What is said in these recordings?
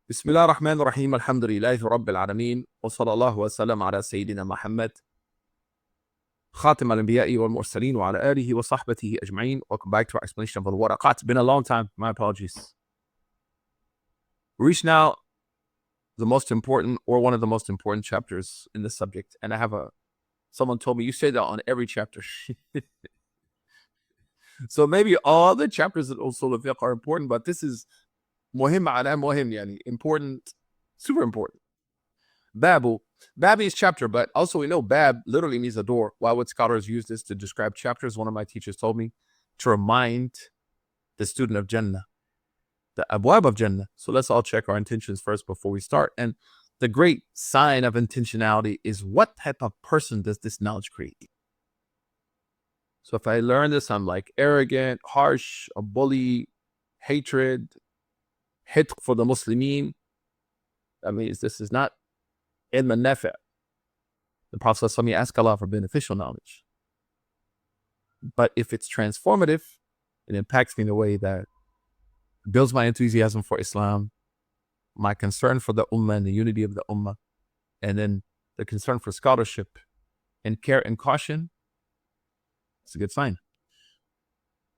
بسم الله الرحمن الرحيم الحمد لله رب العالمين وصلى الله وسلم على سيدنا محمد خاتم الأنبياء والمرسلين وعلى آله وصحبه أجمعين. Welcome back to our explanation of Waraqat. It's been a long time. My apologies. We reach now the most important or one of the most important chapters in this subject. And I have someone told me you say that on every chapter. So maybe all the chapters of Usul al-Fiqh are important, but this is مهم على مهم يعني important, super important. Babu. Bab is chapter, but also we know Bab literally means a door. Why would scholars use this to describe chapters? One of my teachers told me to remind the student of Jannah, the abwab of Jannah. So let's all check our intentions first before we start. And the great sign of intentionality is what type of person does this knowledge create? So if I learn this, I'm like arrogant, harsh, a bully, hatred, hit for the Muslimin. That means this is not ilm al-nafi'. The Prophet ﷺ asked Allah for beneficial knowledge. But if it's transformative, it impacts me in a way that builds my enthusiasm for Islam, my concern for the ummah and the unity of the ummah, and then the concern for scholarship and care and caution, it's a good sign.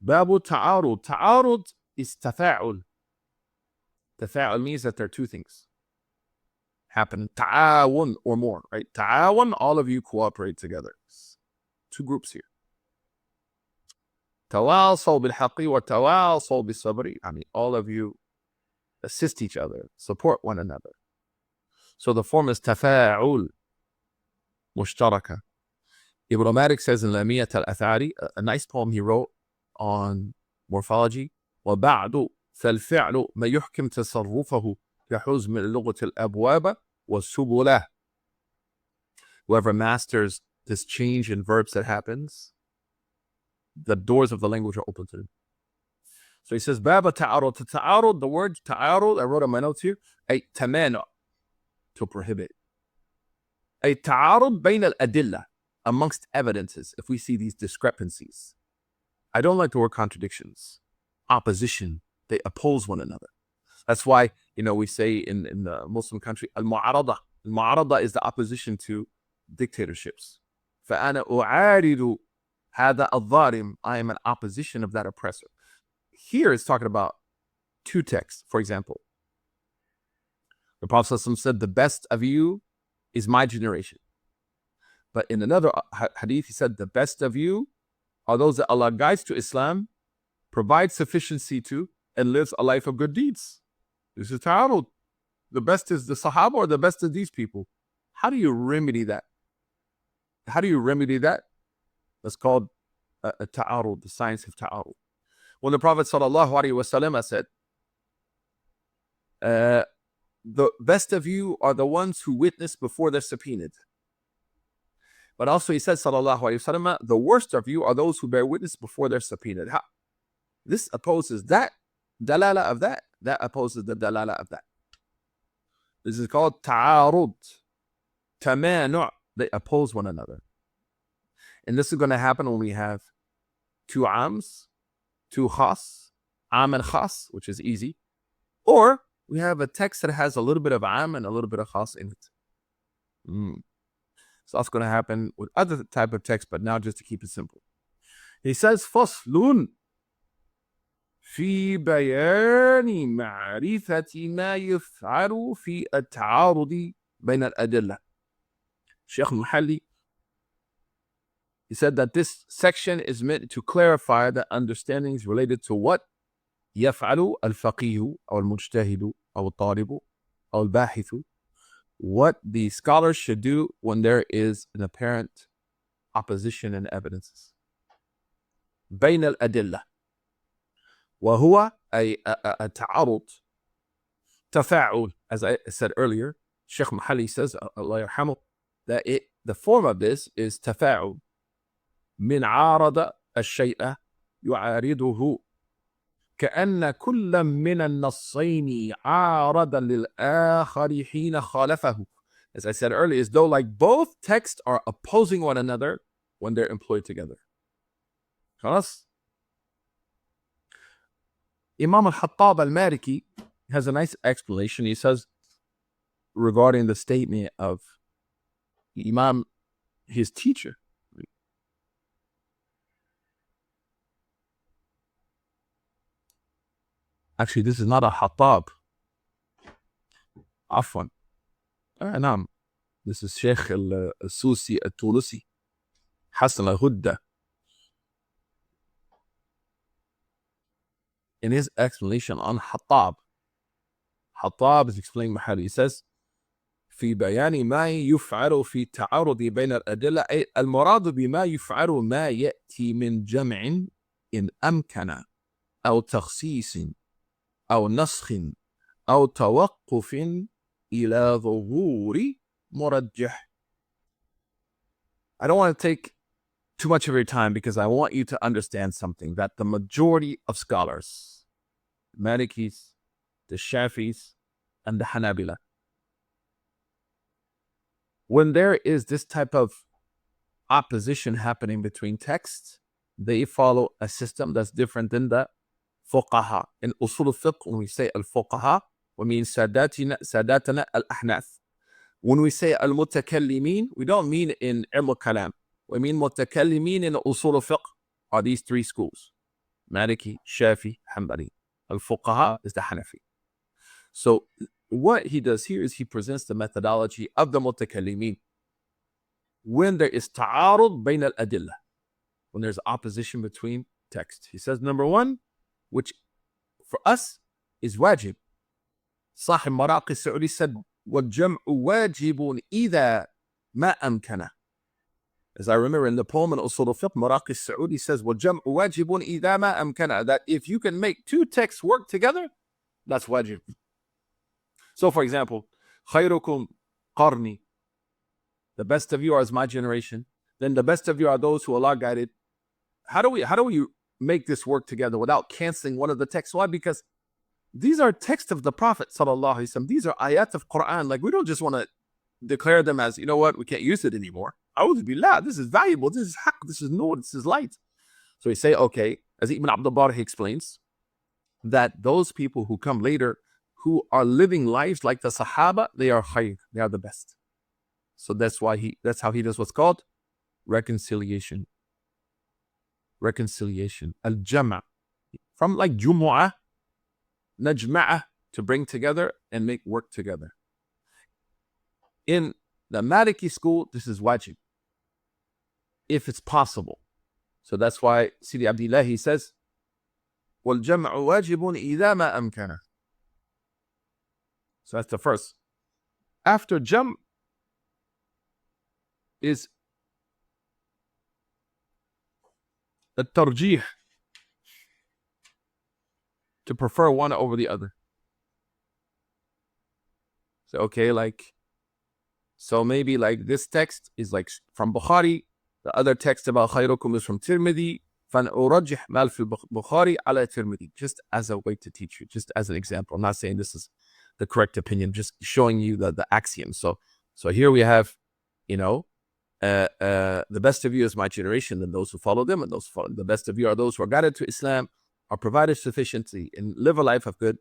Babu ta'arud. Ta'arud is tafa'ul. Tafa'ul means that there are two things happen. Ta'awun or more, right? Ta'awun, all of you cooperate together. Two groups here. Tawasaw bil haqqi wa tawasaw bis sabri. I mean, all of you assist each other, support one another. So the form is tafa'ul, mushtaraka. Ibn Malik says in Lamiyat al-Athari, a nice poem he wrote on morphology. وَبَعْدُ فَالْفِعْلُ مَا يُحْكِمْ تَصَرُّفَهُ يَحُوزْ مِنْ لُغَةِ الْأَبْوَابَ وَالسُّبُلَةِ. Whoever masters this change in verbs that happens, the doors of the language are open to them. So he says, Baba ta'arud. Ta'arud, the word ta'arud, I wrote on my notes here, ay tamanu, to prohibit. Ay ta'arud bayn al-adillah, amongst evidences, if we see these discrepancies. I don't like the word contradictions. Opposition, they oppose one another. That's why, we say in the Muslim country, al-mu'arada. Al-mu'arada is the opposition to dictatorships. فَأَنَا أُعَارِضُ هَذَا الظَّالِمِ. I am an opposition of that oppressor. Here it's talking about two texts. For example, the Prophet ﷺ said, the best of you is my generation. But in another hadith, he said, the best of you are those that Allah guides to Islam, provides sufficiency to, and lives a life of good deeds. This is ta'arud. The best is the Sahaba or the best of these people. How do you remedy that? That's called a ta'arud, the science of ta'arud. When the Prophet ﷺ said, the best of you are the ones who witness before they're subpoenaed. But also he said, ﷺ, the worst of you are those who bear witness before they're subpoenaed. This opposes that dalala of that. That opposes the dalala of that. This is called ta'arud. Tamanu'. They oppose one another. And this is going to happen when we have two ams, two khas, am and khas, which is easy. Or we have a text that has a little bit of am and a little bit of khas in it. So that's going to happen with other type of text, but now just to keep it simple. He says, فَصْلٌ في بيان معرفة ما يفعل في التعارض بين الأدلة. Sheikh Muhalli, he said that this section is meant to clarify the understandings related to what يفعل الفقيه أو المجتهد أو الطالب أو الباحث, what the scholars should do when there is an apparent opposition in evidences. بين الأدلة. وهو أي التعارض تفاعل. As I said earlier, Sheikh Muhalli says, Allah yarhamu, that the form of this is تفاعل. من عارض الشيء يعارضه كأن كل من النصين عارضا للآخر حين خالفه. As I said earlier, as though like both texts are opposing one another when they're employed together. خلاص. Imam al-Hattab al-Maliki, He has a nice explanation. He says, regarding the statement of Imam, his teacher. Actually, this is not a Hattab. Afwan. نعم. This is Sheikh al-Susi al-Tulusi, Hassan al-Hudda. In his explanation on Hattab, Hattab is explaining محل. He says, في بيان ما يفعل في التعارض بين الأدلة، أي المراد بما يفعل ما يأتي من جمع إن أمكن أو تخصيص أو نسخ أو توقف إلى ظهور مرجح. I don't want to take too much of your time because I want you to understand something, that the majority of scholars, the Malikis, the Shafis, and the Hanabila, when there is this type of opposition happening between texts, they follow a system that's different than the fuqaha. In usul al-fiqh, when we say al-fuqaha, we mean sadatana al-ahnaf. When we say al-mutakallimin, we don't mean in ilm al-kalam. We mean mutakallimin in usul al-fiqh are these three schools: Maliki, Shafi, Hanbali. Al-fuqaha is the Hanafi. So what he does here is he presents the methodology of the mutakallimin. When there is ta'arud bayn al-adillah, when there's opposition between texts, he says, number one, which for us is wajib. Sahib Waraqat Saudi said, وَالْجَمْعُ وَاجِبٌ إِذَا مَا أَمْكَنَ. As I remember in the poem in Usul al-Fiqh, Waraqat Saudi says, وَالْجَمْعُ وَاجِبٌ إِذَا مَا أَمْكَنَ, that if you can make two texts work together, that's wajib. So for example, خَيْرُكُمْ قَرْنِي, the best of you are as my generation, then the best of you are those who Allah guided. How do we make this work together without canceling one of the texts? Why? Because these are texts of the Prophet sallallahu alaihi wasallam. These are ayat of Quran. Like, we don't just want to declare them as, you know what, we can't use it anymore. A'udhu billah, this is valuable, this is haqq, this is nur, this is light. So we say, okay, as Ibn Abdul Barr, he explains that those people who come later, who are living lives like the Sahaba, they are khayr, they are the best. So that's how he does what's called reconciliation. Reconciliation. Al-Jama'. From like Jumu'ah, Najma'ah, to bring together and make work together. In the Maliki school, this is wajib, if it's possible. So that's why Sidi Abdullah, he says, وَالْجَمْعُ وَاجِبٌ إِذَا مَا أَمْكَنَ. So that's the first. After jam' is the tarjih, to prefer one over the other. So okay, so maybe like this text is like from Bukhari, the other text about khayrukum is from Tirmidhi, فَنُرَجِّحْ مَا فِي الْبُخَارِ عَلَى Tirmidhi, just as a way to teach you, just as an example. I'm not saying this is the correct opinion, just showing you the axiom. So here we have, the best of you is my generation, and those who follow them, and those who follow them. The best of you are those who are guided to Islam, are provided sufficiency, and live a life of good.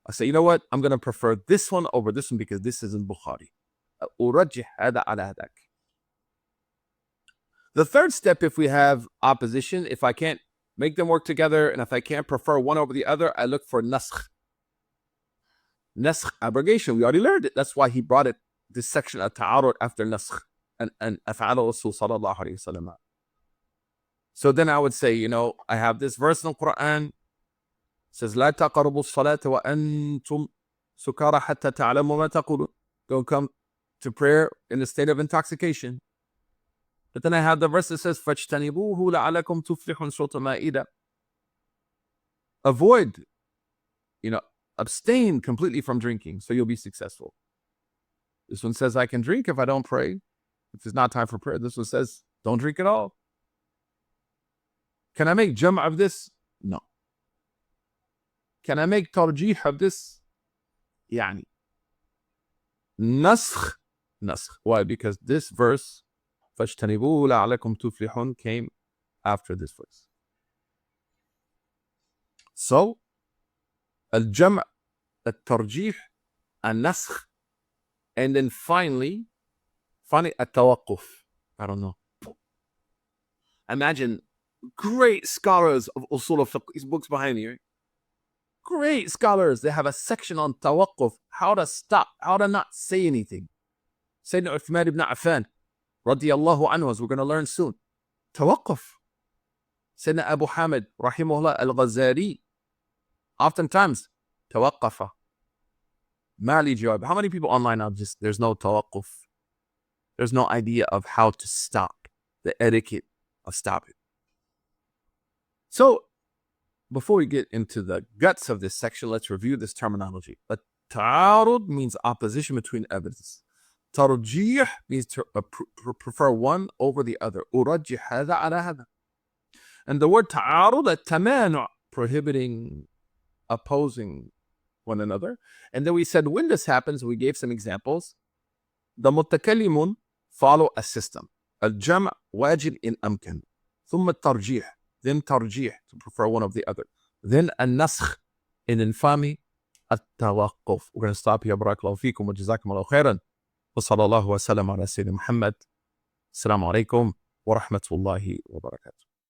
I say, you know what? I'm going to prefer this one over this one because this is in Bukhari. أرجح هذا على هذاك. The third step, if we have opposition, if I can't make them work together, and if I can't prefer one over the other, I look for naskh. Naskh, abrogation. We already learned it. That's why he brought it, this section of ta'arud after naskh and af'al Rasul sallallahu alayhi wa sallam. So then I would say, I have this verse in the Quran. It says, لا تقربوا الصلاة وأنتم سكارى حتى تعلموا ما تقولون. Don't come to prayer in a state of intoxication. But then I have the verse that says, فَاجْتَنِبُوهُ لَعَلَكُمْ تُفْلِحُونَ Surah Al-Ma'idah. Avoid, abstain completely from drinking, so you'll be successful. This one says I can drink if I don't pray. If it's not time for prayer, this one says don't drink at all. Can I make jam' of this? No. Can I make tarjih of this? Yani. Naskh. Why? Because this verse, فَاجْتَنِبُوهُ لَعَلَكُمْ تُفْلِحُونَ, came after this verse. So, al-jam' الترجيح, النسخ, and then finally التوقف. I don't know. Imagine great scholars of usul al-fiqh, these books behind you. Great scholars, they have a section on tawaqquf, how to stop, how to not say anything. Sayyidina Uthman ibn Affan, radiyallahu anhu, as we're going to learn soon. Tawaqquf. Sayyidina Abu Hamid, rahimahullah al-Ghazali, oftentimes, tawaqqafa. Mali jawab. How many people online now just, there's no tawaqquf. There's no idea of how to stop, the etiquette of stopping. So, before we get into the guts of this section, let's review this terminology. Tarrud means opposition between evidence. Tarjih means to prefer one over the other. Urajjih hadha ala hadha. And the word ta'arud, tamanu, prohibiting, opposing one another. And then we said when this happens, we gave some examples. The mutakallimun follow a system. Al-jam' wajib in amkan. ثم الترجيح, then tarjih, to prefer one of the other. Then al-nasakh, in infamy, التوقف. We're going to stop here. Barakallahu feekum wa jazakumullahu khairan. Wa sallallahu wa sallam ala Sayyidina Muhammad. Assalamu alaikum wa rahmatullahi wa barakatuh.